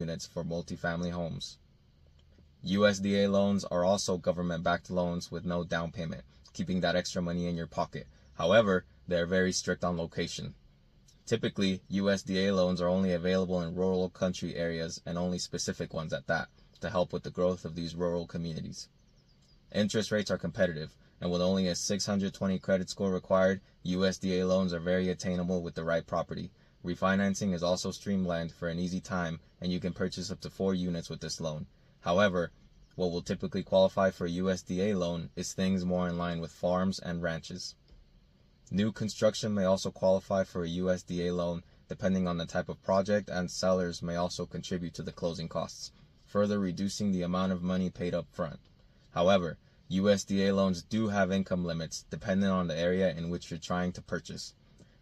units for multifamily homes. USDA loans are also government-backed loans with no down payment, keeping that extra money in your pocket. However, they are very strict on location. Typically, USDA loans are only available in rural country areas, and only specific ones at that, to help with the growth of these rural communities. Interest rates are competitive, and with only a 620 credit score required, USDA loans are very attainable with the right property. Refinancing is also streamlined for an easy time, and you can purchase up to 4 units with this loan. However, what will typically qualify for a USDA loan is things more in line with farms and ranches. New construction may also qualify for a USDA loan depending on the type of project, and sellers may also contribute to the closing costs, further reducing the amount of money paid up front. However, USDA loans do have income limits depending on the area in which you're trying to purchase.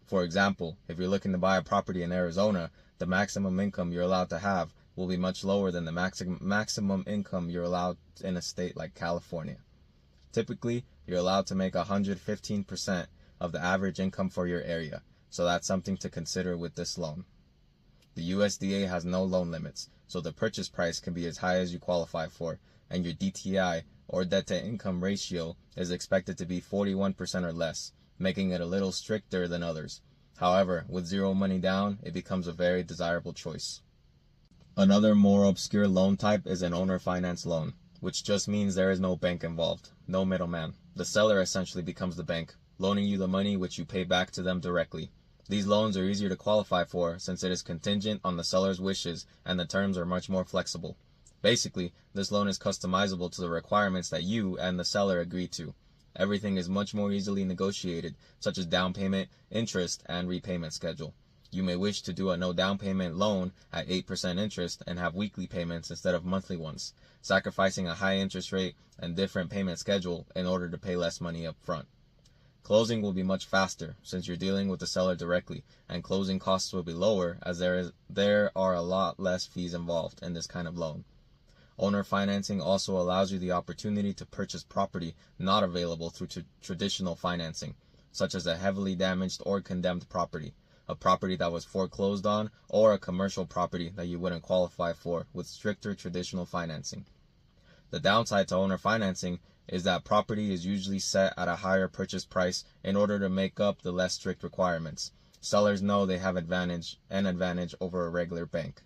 For example, if you're looking to buy a property in Arizona, the maximum income you're allowed to have will be much lower than the maximum income you're allowed in a state like California. Typically, you're allowed to make 115% of the average income for your area, so that's something to consider with this loan. The USDA has no loan limits, so the purchase price can be as high as you qualify for, and your DTI, or debt to income ratio, is expected to be 41% or less, making it a little stricter than others. However, with zero money down, it becomes a very desirable choice. Another more obscure loan type is an owner finance loan, which just means there is no bank involved, no middleman. The seller essentially becomes the bank, loaning you the money which you pay back to them directly. These loans are easier to qualify for since it is contingent on the seller's wishes and the terms are much more flexible. Basically, this loan is customizable to the requirements that you and the seller agree to. Everything is much more easily negotiated, such as down payment, interest, and repayment schedule. You may wish to do a no down payment loan at 8% interest and have weekly payments instead of monthly ones, sacrificing a high interest rate and different payment schedule in order to pay less money up front. Closing will be much faster since you're dealing with the seller directly, and closing costs will be lower as there are a lot less fees involved in this kind of loan. Owner financing also allows you the opportunity to purchase property not available through traditional financing, such as a heavily damaged or condemned property, a property that was foreclosed on, or a commercial property that you wouldn't qualify for with stricter traditional financing. The downside to owner financing is that property is usually set at a higher purchase price in order to make up the less strict requirements. Sellers know they have an advantage over a regular bank.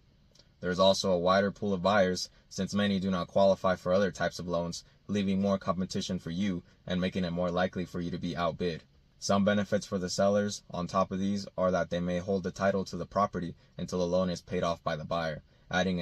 There is also a wider pool of buyers since many do not qualify for other types of loans, leaving more competition for you and making it more likely for you to be outbid. Some benefits for the sellers on top of these are that they may hold the title to the property until the loan is paid off by the buyer, adding an